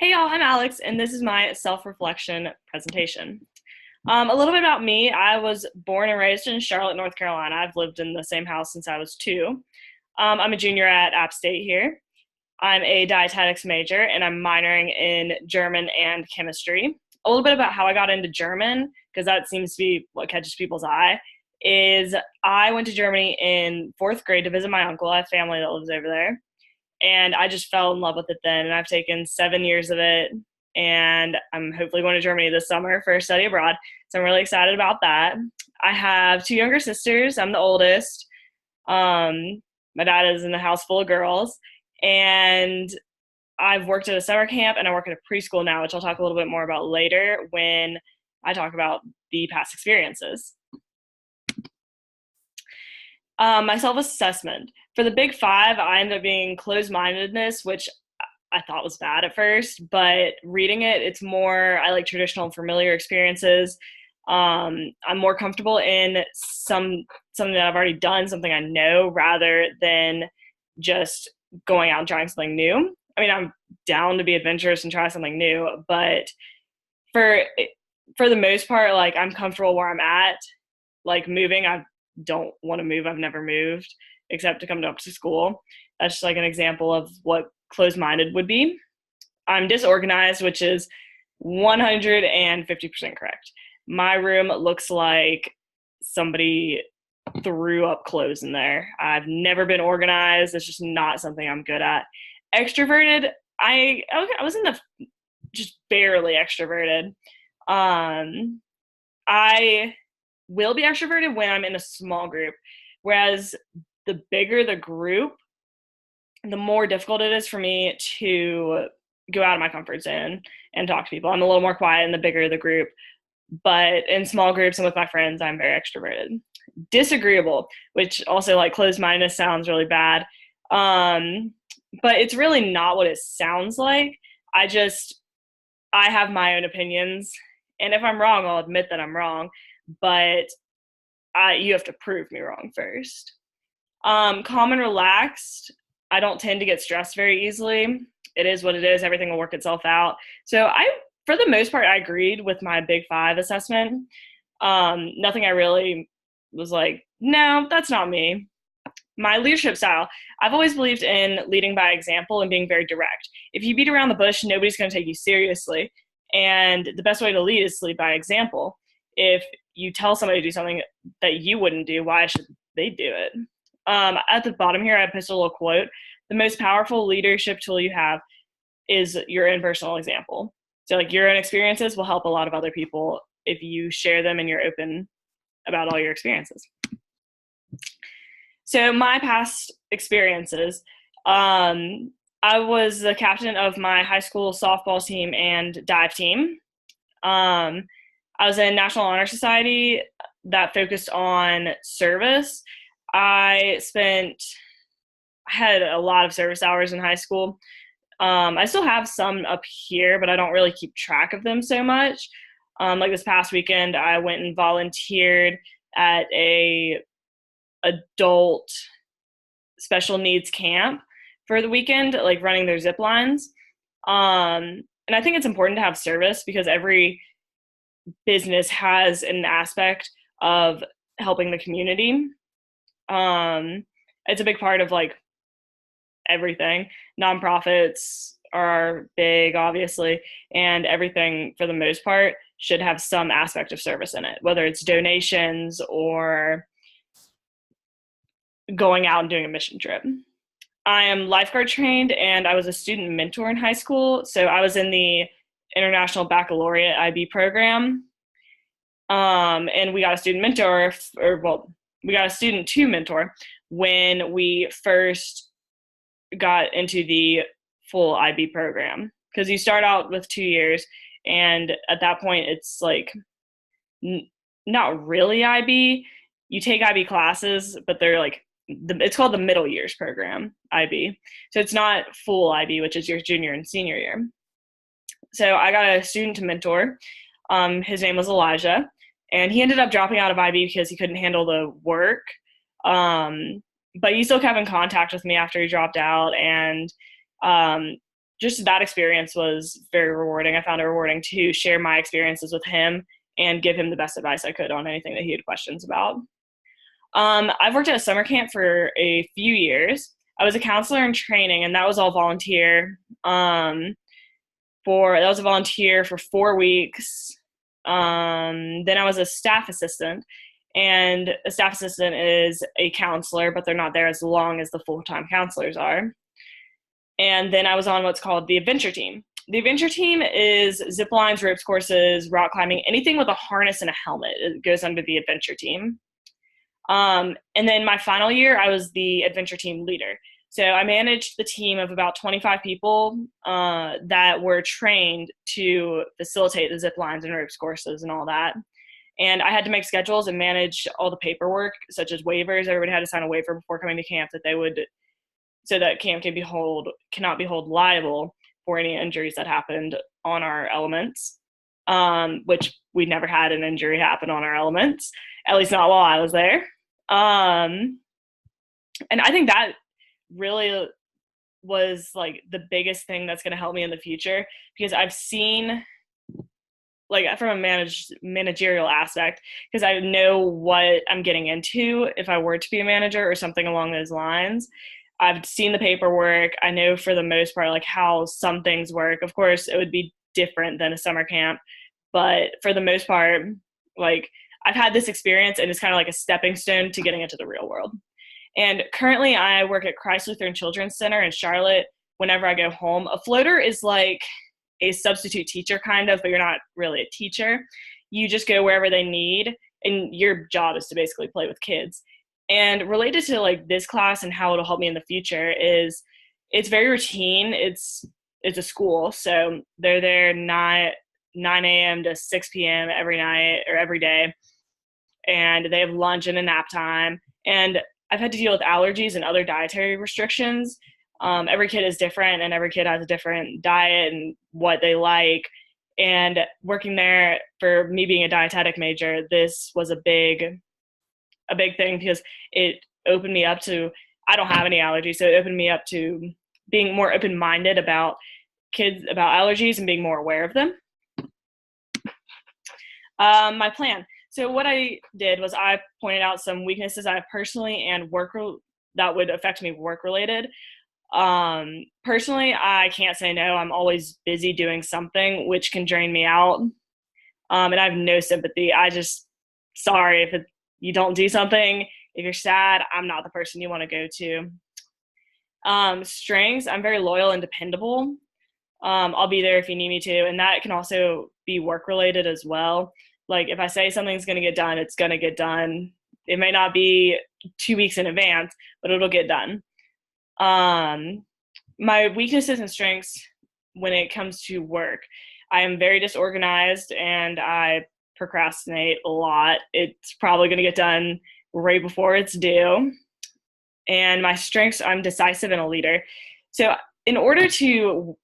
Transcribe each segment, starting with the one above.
Hey y'all, I'm Alex, and this is my self-reflection presentation. A little bit about me. I was born and raised in Charlotte, North Carolina. I've lived in the same house since I was two. I'm a junior at App State here. I'm a dietetics major, and I'm minoring in German and chemistry. A little bit about how I got into German, because that seems to be what catches people's eye, is I went to Germany in fourth grade to visit my uncle. I have family that lives over there, and I just fell in love with it then. And I've taken 7 years of it, and I'm hopefully going to Germany this summer for study abroad. So I'm really excited about that. I have two younger sisters. I'm the oldest. My dad is in a house full of girls, and I've worked at a summer camp and I work at a preschool now, which I'll talk a little bit more about later when I talk about the past experiences. My self assessment. For the big five, I ended up being closed mindedness, which I thought was bad at first, but reading it, it's more, I like traditional and familiar experiences. I'm more comfortable in something that I've already done, something I know, rather than just going out and trying something new. I mean, I'm down to be adventurous and try something new, but for for the most part, like I'm comfortable where I'm at. Like moving, I don't want to move. I've never moved except to come up to school. That's just like an example of what closed-minded would be. I'm disorganized, which is 150% correct. My room looks like somebody threw up clothes in there. I've never been organized. It's just not something I'm good at. Extroverted, I was in the just barely extroverted. Um, I will be extroverted when I'm in a small group, whereas the bigger the group, the more difficult it is for me to go out of my comfort zone and talk to people. I'm a little more quiet in the bigger the group, but in small groups and with my friends, I'm very extroverted. Disagreeable, which also like closed mindedness sounds really bad. Um, but it's really not what it sounds like. I just, I have my own opinions. And if I'm wrong, I'll admit that I'm wrong. But you have to prove me wrong first. Calm and relaxed. I don't tend to get stressed very easily. It is what it is. Everything will work itself out. So for the most part, I agreed with my Big Five assessment. Nothing I really was like, no, that's not me. My leadership style. I've always believed in leading by example and being very direct. If you beat around the bush, nobody's going to take you seriously. And the best way to lead is to lead by example. If you tell somebody to do something that you wouldn't do, why should they do it? At the bottom here, I posted a little quote. The most powerful leadership tool you have is your own personal example. So, like, your own experiences will help a lot of other people if you share them and you're open about all your experiences. So, my past experiences. I was the captain of my high school softball team and dive team. Um, I was in National Honor Society that focused on service. I spent I had a lot of service hours in high school. I still have some up here, but I don't really keep track of them so much. Like this past weekend, I went and volunteered at a adult special needs camp for the weekend, like running their zip lines. And I think it's important to have service because every business has an aspect of helping the community. It's a big part of like everything. Nonprofits are big, obviously, and everything for the most part should have some aspect of service in it, whether it's donations or going out and doing a mission trip. I am lifeguard trained and I was a student mentor in high school. So I was in the International Baccalaureate IB program. And we got a student mentor, we got a student to mentor when we first got into the full IB program. Because you start out with 2 years, and at that point, it's like not really IB. You take IB classes, but they're like, it's called the middle years program, IB. So it's not full IB, which is your junior and senior year. So I got a student to mentor. His name was Elijah, and he ended up dropping out of IB because he couldn't handle the work. But he still kept in contact with me after he dropped out, and just that experience was very rewarding. I found it rewarding to share my experiences with him and give him the best advice I could on anything that he had questions about. I've worked at a summer camp for a few years. I was a counselor in training, and that was all volunteer. That was a volunteer for 4 weeks. Then I was a staff assistant, and a staff assistant is a counselor, but they're not there as long as the full-time counselors are. And then I was on what's called the adventure team. The adventure team is zip lines, ropes courses, rock climbing, anything with a harness and a helmet. It goes under the adventure team. And then my final year, I was the adventure team leader. So I managed the team of about 25 people that were trained to facilitate the zip lines and ropes courses and all that. And I had to make schedules and manage all the paperwork, such as waivers. Everybody had to sign a waiver before coming to camp that they would, so that camp cannot be held liable for any injuries that happened on our elements, which we never had an injury happen on our elements, at least not while I was there. And I think that really was like the biggest thing that's going to help me in the future, because I've seen, like, from a managerial aspect, because I know what I'm getting into if I were to be a manager or something along those lines. I've seen the paperwork. I know for the most part, like, how some things work. Of course, it would be different than a summer camp, but for the most part, like, I've had this experience, and it's kind of like a stepping stone to getting into the real world. And currently I work at Christ Lutheran Children's Center in Charlotte. Whenever I go home, a floater is like a substitute teacher kind of, but you're not really a teacher. You just go wherever they need, and your job is to basically play with kids. And related to like this class and how it'll help me in the future is it's very routine. It's a school, so they're there 9 a.m. to 6 p.m. every night or every day, and they have lunch and a nap time. And I've had to deal with allergies and other dietary restrictions. Every kid is different, and every kid has a different diet and what they like. And working there, for me being a dietetic major, this was a big thing, because it opened me up to, I don't have any allergies, so it opened me up to being more open-minded about kids, about allergies, and being more aware of them. My plan. So what I did was I pointed out some weaknesses I have personally and that would affect me work-related. Personally, I can't say no. I'm always busy doing something, which can drain me out. And I have no sympathy. Sorry if you don't do something. If you're sad, I'm not the person you want to go to. Strengths, I'm very loyal and dependable. I'll be there if you need me to. And that can also be work-related as well. Like, if I say something's going to get done, it's going to get done. It may not be 2 weeks in advance, but it'll get done. My weaknesses and strengths when it comes to work, I am very disorganized and I procrastinate a lot. It's probably going to get done right before it's due. And my strengths, I'm decisive and a leader. So in order to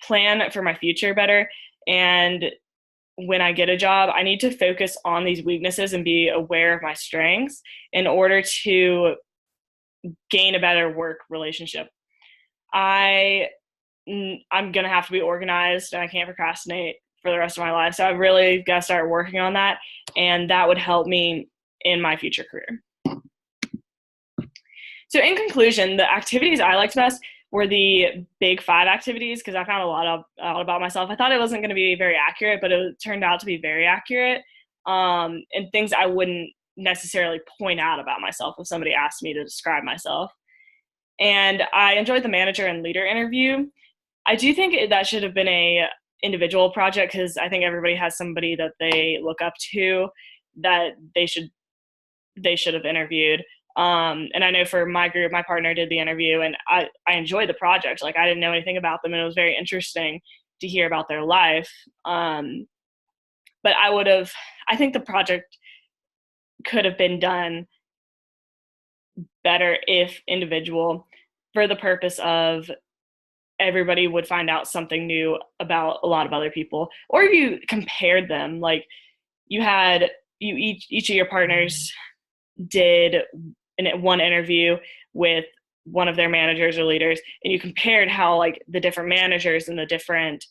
plan for my future better, and when I get a job, I need to focus on these weaknesses and be aware of my strengths in order to gain a better work relationship. I'm going to have to be organized, and I can't procrastinate for the rest of my life. So I've really got to start working on that, and that would help me in my future career. So in conclusion, the activities I liked best were the big 5 activities, because I found a lot out about myself. I thought it wasn't going to be very accurate, but it turned out to be very accurate, and things I wouldn't necessarily point out about myself if somebody asked me to describe myself. And I enjoyed the manager and leader interview. I do think that should have been a individual project, because I think everybody has somebody that they look up to that they should have interviewed. And I know for my group, my partner did the interview, and I enjoyed the project. Like, I didn't know anything about them, and it was very interesting to hear about their life. But I think the project could have been done better if individual, for the purpose of everybody would find out something new about a lot of other people. Or if you compared them, like each of your partners did one interview with one of their managers or leaders, and you compared how like the different managers and the different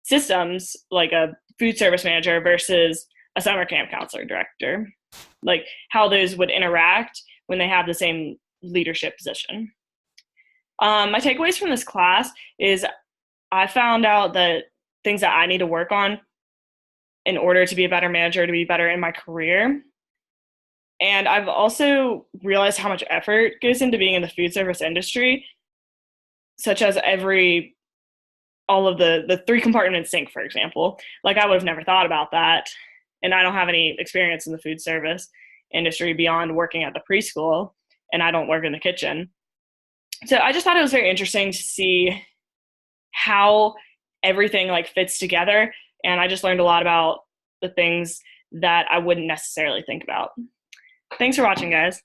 systems, like a food service manager versus a summer camp counselor director, like how those would interact when they have the same leadership position. My takeaways from this class is I found out that things that I need to work on in order to be a better manager, to be better in my career. And I've also realized how much effort goes into being in the food service industry, such as all of the 3-compartment sink, for example. Like, I would have never thought about that. And I don't have any experience in the food service industry beyond working at the preschool, and I don't work in the kitchen. So I just thought it was very interesting to see how everything like fits together. And I just learned a lot about the things that I wouldn't necessarily think about. Thanks for watching, guys.